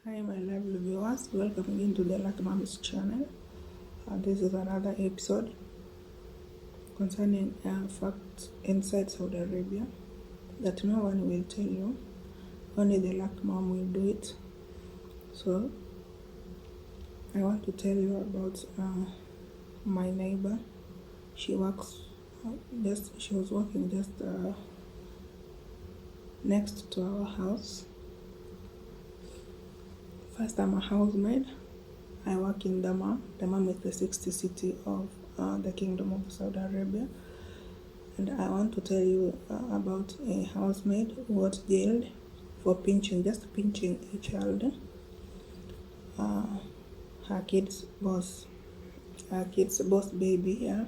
Hi my lovely viewers, welcome again to the Iraqmaids channel. This is another episode concerning facts inside Saudi Arabia that no one will tell you, only the Iraqmam will do it. So I want to tell you about my neighbor. She works she was working just next to our house. First, I'm a housemaid. I work in Dammam. Dammam is the 60th city of the Kingdom of Saudi Arabia. And I want to tell you about a housemaid who was jailed for just pinching a child. Her kid's boss baby, yeah.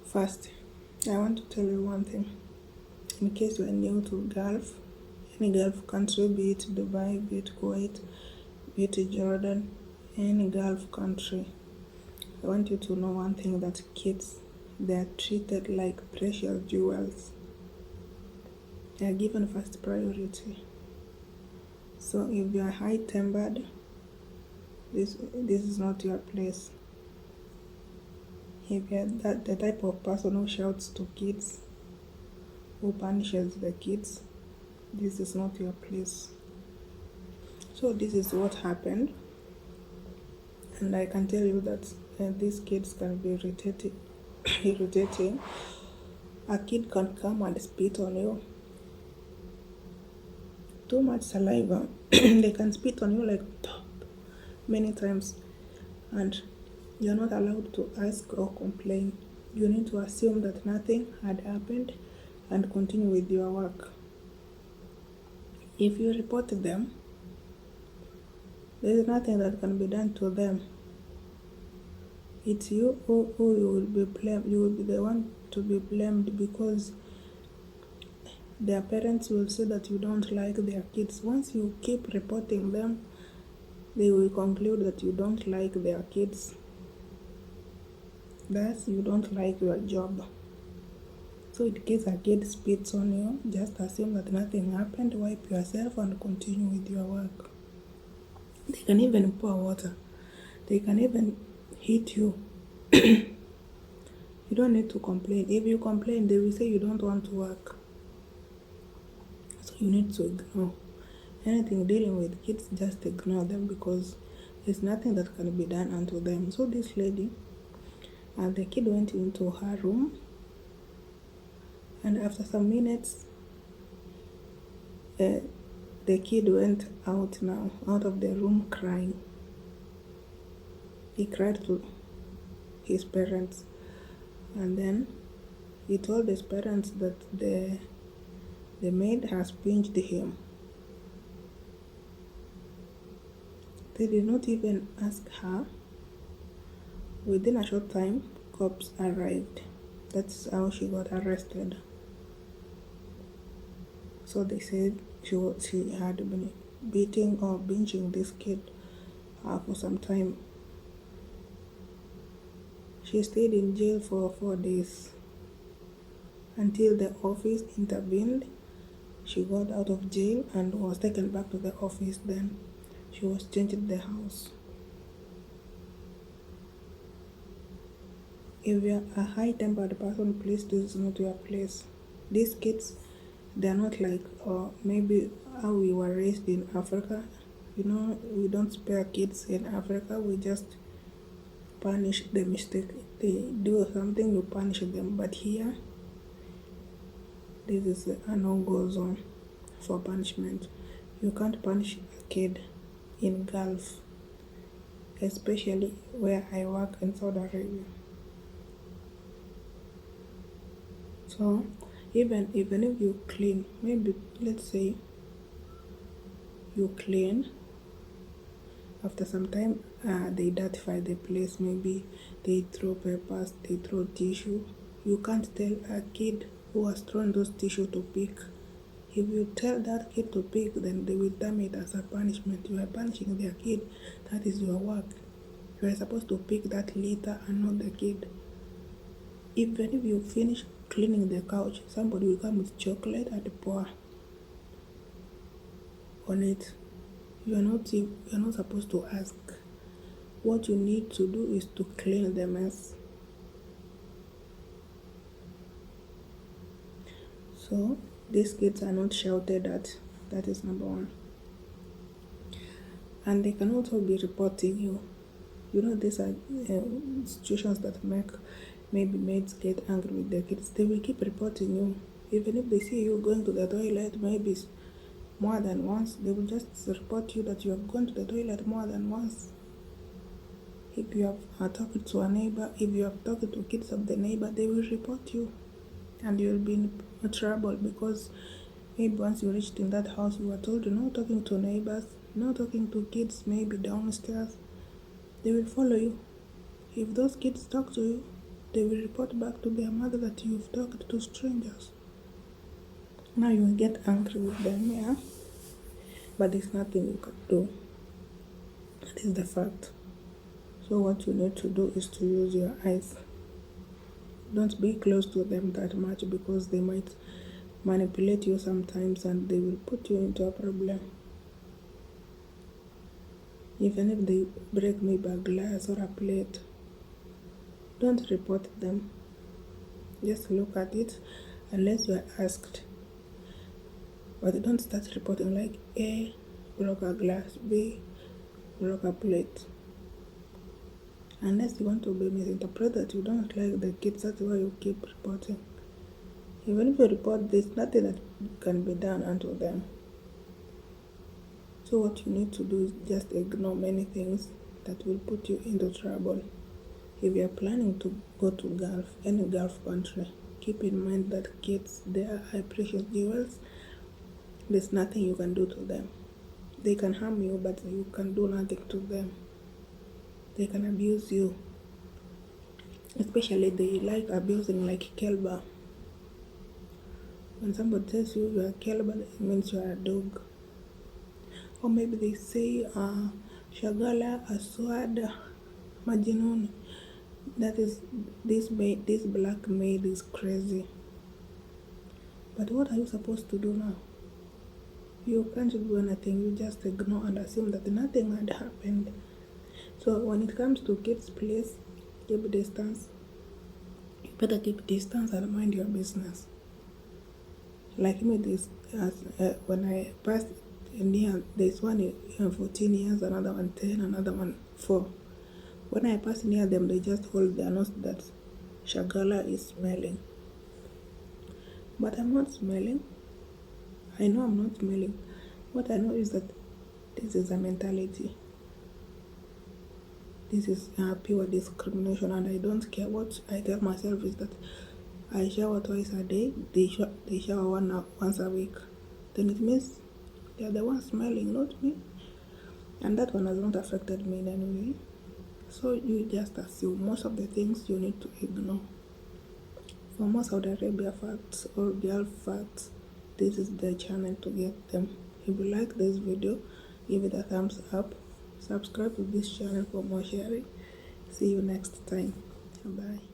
First, I want to tell you one thing. In case you are new to Gulf, any Gulf country, be it Dubai, be it Kuwait, be it Jordan, any Gulf country, I want you to know one thing, that kids, they are treated like precious jewels. They are given first priority. So if you are high-tempered, this is not your place. If you are the type of person who shouts to kids, who punishes the kids, this is not your place. So this is what happened, and I can tell you that these kids can be irritating. A kid can come and spit on you. Too much saliva. They can spit on you like many times, and you're not allowed to ask or complain. You need to assume that nothing had happened and continue with your work. If you report them, there is nothing that can be done to them. It's you who you will be blamed. You will be the one to be blamed, because their parents will say that you don't like their kids. Once you keep reporting them, they will conclude that you don't like their kids. Thus, you don't like your job. So in case a kid spits on you, just assume that nothing happened, wipe yourself and continue with your work. They can even pour water. They can even hit you. You don't need to complain. If you complain, they will say you don't want to work. So you need to ignore. Anything dealing with kids, just ignore them, because there's nothing that can be done unto them. So this lady, the kid went into her room, and after some minutes, the kid went out of the room crying. He cried to his parents, and then he told his parents that the maid has pinched him. They did not even ask her. Within a short time, cops arrived. That's how she got arrested. So they said she had been beating or pinching this kid for some time. She stayed in jail for 4 days until the office intervened. She got out of jail and was taken back to the office. Then she was changed in the house. If you're a high-tempered person, please, this is not your place. These kids, they're not like maybe how we were raised in Africa. You know, we don't spare kids in Africa. We just punish the mistake. They do something, you punish them. But here, this is a no-go zone for punishment. You can't punish a kid in Gulf, especially where I work in Saudi Arabia. So even if you clean, maybe let's say you clean, after some time they dirtify the place. Maybe they throw papers, they throw tissue. You can't tell a kid who has thrown those tissue to pick. If you tell that kid to pick, then they will term it as a punishment. You are punishing their kid. That is your work. You are supposed to pick that litter and not the kid. Even if you finish cleaning the couch, somebody will come with chocolate and pour. on it. You are not supposed to ask. What you need to do is to clean the mess. So these kids are not shouted at. That is number one. And they can also be reporting you. You know, these are situations that make maybe maids get angry with their kids. They will keep reporting you. Even if they see you going to the toilet maybe more than once, they will just report you that you have gone to the toilet more than once. If you have talked to a neighbor, if you have talked to kids of the neighbor, they will report you. And you will be in trouble because maybe once you reached in that house, you were told no talking to neighbors, no talking to kids maybe downstairs. They will follow you. If those kids talk to you, they will report back to their mother that you've talked to strangers. Now you will get angry with them, yeah? But there's nothing you can do. That is the fact. So what you need to do is to use your eyes. Don't be close to them that much because they might manipulate you sometimes and they will put you into a problem. Even if they break maybe a glass or a plate, don't report them. Just look at it unless you are asked. But don't start reporting like A broke a glass, B broke a plate. Unless you want to be misinterpreted, you don't like the kids, that's why you keep reporting. Even if you report, there's nothing that can be done unto them. So what you need to do is just ignore many things that will put you into trouble. If you are planning to go to Gulf, any Gulf country, keep in mind that kids, they are high precious jewels. There's nothing you can do to them. They can harm you, but you can do nothing to them. They can abuse you. Especially they like abusing like kelba. When somebody tells you you are kelba, it means you are a dog. Or maybe they say shagala, aswada, majinun. That is, this black maid is crazy. But what are you supposed to do now? You can't do anything. You just ignore and assume that nothing had happened. So when it comes to kids, please keep distance. You better keep distance and mind your business. Like me, when I passed near, there's one 14 years, another one 10, another one 4. When I pass near them, they just hold their nose that shagala is smelling. But I'm not smelling. I know I'm not smelling. What I know is that this is a mentality. This is pure discrimination, and I don't care. What I tell myself is that I shower twice a day, they shower once a week. Then it means they're the ones smelling, not me. And that one has not affected me in any way. So you just assume most of the things you need to ignore. For more Saudi Arabia facts or Gulf facts, this is the channel to get them. If you like this video, give it a thumbs up. Subscribe to this channel for more sharing. See you next time. Bye.